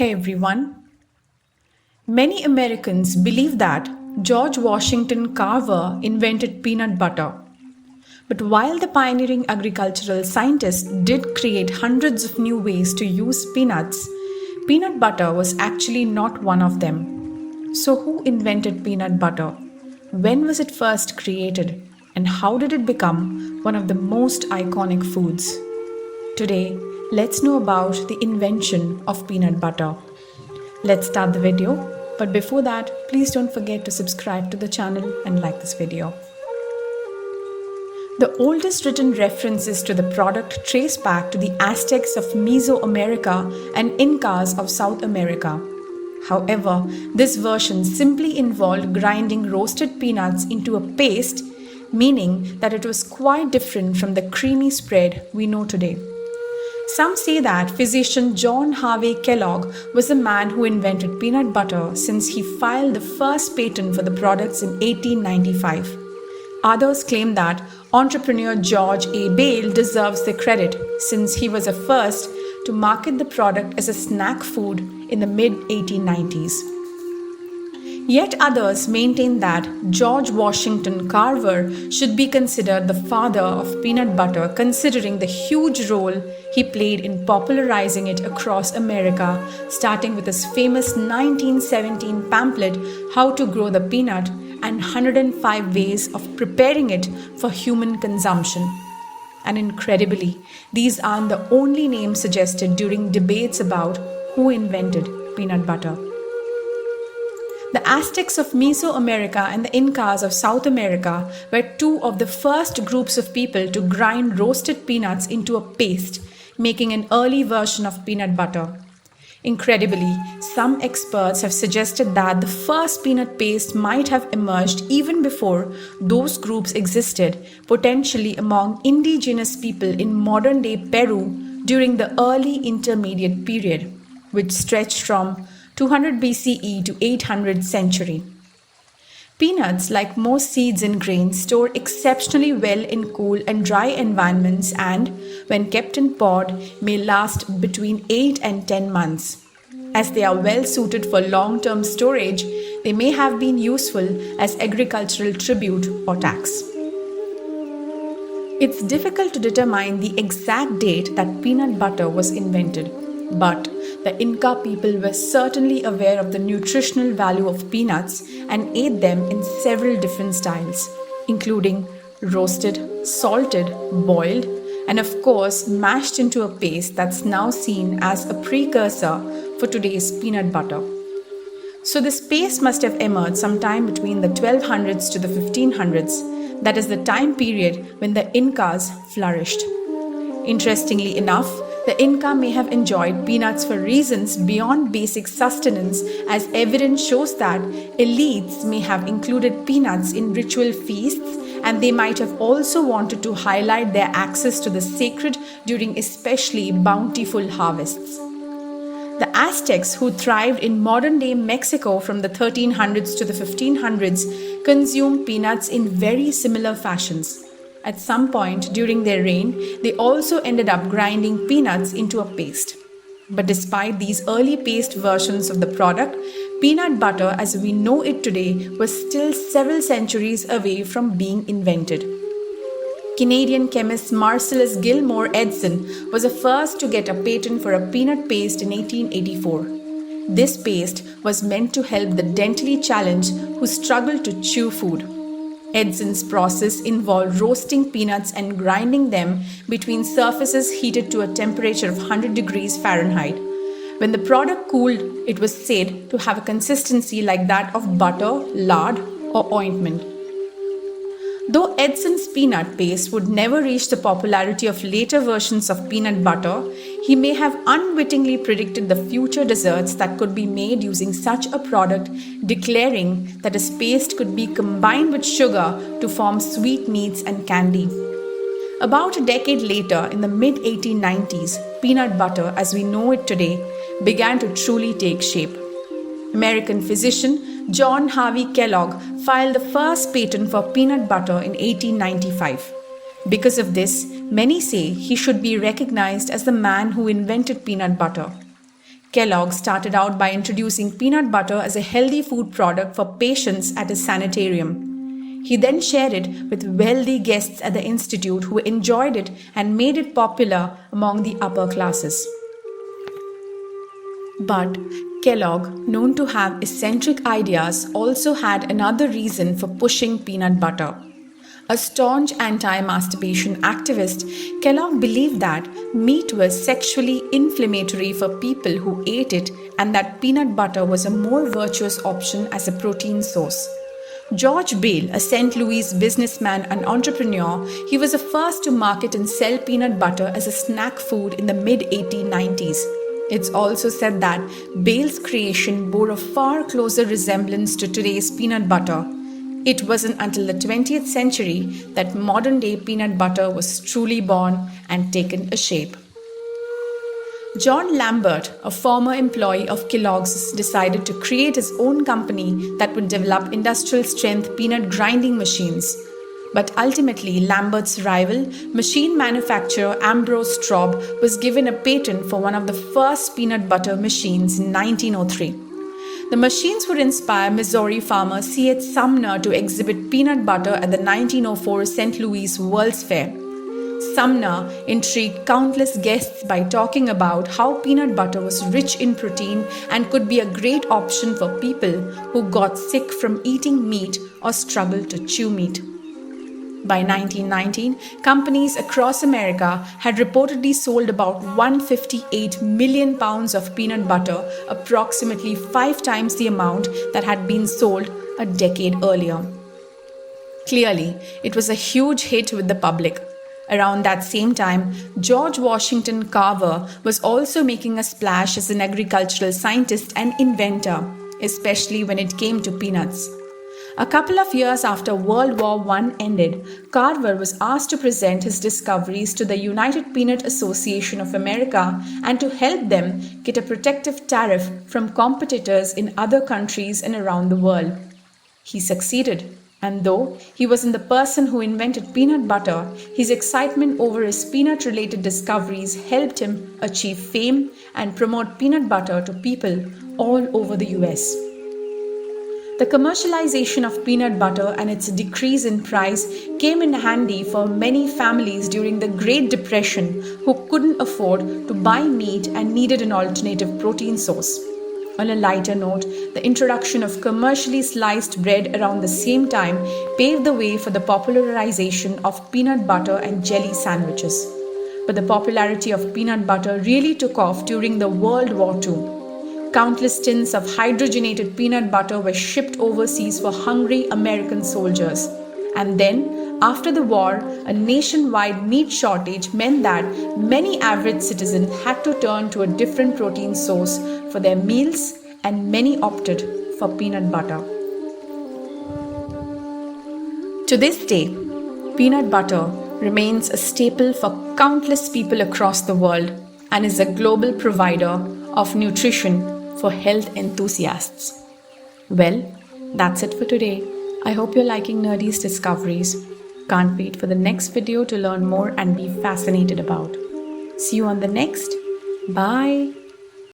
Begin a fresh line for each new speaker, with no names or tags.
Hey everyone. Many Americans believe that George Washington Carver invented peanut butter. But while the pioneering agricultural scientist did create hundreds of new ways to use peanuts, peanut butter was actually not one of them. So, who invented peanut butter? When was it first created? And how did it become one of the most iconic foods? Today, let's know about the invention of peanut butter. Let's start the video, but before that, please don't forget to subscribe to the channel and like this video. The oldest written references to the product trace back to the Aztecs of Mesoamerica and Incas of South America. However, this version simply involved grinding roasted peanuts into a paste, meaning that it was quite different from the creamy spread we know today. Some say that physician John Harvey Kellogg was the man who invented peanut butter since he filed the first patent for the products in 1895. Others claim that entrepreneur George A. Bale deserves the credit since he was the first to market the product as a snack food in the mid-1890s. Yet others maintain that George Washington Carver should be considered the father of peanut butter, considering the huge role he played in popularizing it across America, starting with his famous 1917 pamphlet, How to Grow the Peanut, and 105 Ways of Preparing It for Human Consumption. And incredibly, these aren't the only names suggested during debates about who invented peanut butter. The Aztecs of Mesoamerica and the Incas of South America were two of the first groups of people to grind roasted peanuts into a paste, making an early version of peanut butter. Incredibly, some experts have suggested that the first peanut paste might have emerged even before those groups existed, potentially among indigenous people in modern-day Peru during the early intermediate period, which stretched from 200 BCE to 800 century. Peanuts, like most seeds and grains, store exceptionally well in cool and dry environments and, when kept in pod, may last between 8 and 10 months. As they are well suited for long-term storage, they may have been useful as agricultural tribute or tax. It's difficult to determine the exact date that peanut butter was invented, but the Inca people were certainly aware of the nutritional value of peanuts and ate them in several different styles, including roasted, salted, boiled, and of course mashed into a paste that's now seen as a precursor for today's peanut butter. So this paste must have emerged sometime between the 1200s to the 1500s, that is the time period when the Incas flourished. Interestingly enough, the Inca may have enjoyed peanuts for reasons beyond basic sustenance, as evidence shows that elites may have included peanuts in ritual feasts, and they might have also wanted to highlight their access to the sacred during especially bountiful harvests. The Aztecs, who thrived in modern-day Mexico from the 1300s to the 1500s, consumed peanuts in very similar fashions. At some point during their reign, they also ended up grinding peanuts into a paste. But despite these early paste versions of the product, peanut butter as we know it today was still several centuries away from being invented. Canadian chemist Marcellus Gilmore Edson was the first to get a patent for a peanut paste in 1884. This paste was meant to help the dentally challenged who struggled to chew food. Edson's process involved roasting peanuts and grinding them between surfaces heated to a temperature of 100 degrees Fahrenheit. When the product cooled, it was said to have a consistency like that of butter, lard, or ointment. Though Edson's peanut paste would never reach the popularity of later versions of peanut butter, he may have unwittingly predicted the future desserts that could be made using such a product, declaring that his paste could be combined with sugar to form sweetmeats and candy. About a decade later, in the mid-1890s, peanut butter, as we know it today, began to truly take shape. American physician John Harvey Kellogg filed the first patent for peanut butter in 1895. Because of this, many say he should be recognized as the man who invented peanut butter. Kellogg started out by introducing peanut butter as a healthy food product for patients at a sanitarium. He then shared it with wealthy guests at the institute who enjoyed it and made it popular among the upper classes. But Kellogg, known to have eccentric ideas, also had another reason for pushing peanut butter. A staunch anti-masturbation activist, Kellogg believed that meat was sexually inflammatory for people who ate it and that peanut butter was a more virtuous option as a protein source. George Bale, a St. Louis businessman and entrepreneur, he was the first to market and sell peanut butter as a snack food in the mid-1890s. It's also said that Bale's creation bore a far closer resemblance to today's peanut butter. It wasn't until the 20th century that modern-day peanut butter was truly born and taken a shape. John Lambert, a former employee of Kellogg's, decided to create his own company that would develop industrial-strength peanut grinding machines. But ultimately, Lambert's rival, machine manufacturer Ambrose Straub, was given a patent for one of the first peanut butter machines in 1903. The machines would inspire Missouri farmer C.H. Sumner to exhibit peanut butter at the 1904 St. Louis World's Fair. Sumner intrigued countless guests by talking about how peanut butter was rich in protein and could be a great option for people who got sick from eating meat or struggled to chew meat. By 1919, companies across America had reportedly sold about 158 million pounds of peanut butter, approximately 5 times the amount that had been sold a decade earlier. Clearly, it was a huge hit with the public. Around that same time, George Washington Carver was also making a splash as an agricultural scientist and inventor, especially when it came to peanuts. A couple of years after World War I ended, Carver was asked to present his discoveries to the United Peanut Association of America and to help them get a protective tariff from competitors in other countries and around the world. He succeeded, and though he wasn't the person who invented peanut butter, his excitement over his peanut-related discoveries helped him achieve fame and promote peanut butter to people all over the US. The commercialization of peanut butter and its decrease in price came in handy for many families during the Great Depression who couldn't afford to buy meat and needed an alternative protein source. On a lighter note, the introduction of commercially sliced bread around the same time paved the way for the popularization of peanut butter and jelly sandwiches. But the popularity of peanut butter really took off during the World War II. Countless tins of hydrogenated peanut butter were shipped overseas for hungry American soldiers. And then, after the war, a nationwide meat shortage meant that many average citizens had to turn to a different protein source for their meals, and many opted for peanut butter. To this day, peanut butter remains a staple for countless people across the world and is a global provider of nutrition for health enthusiasts. Well, that's it for today. I hope you're liking Nerdies discoveries. Can't wait for the next video to learn more and be fascinated about. See you on the next. Bye.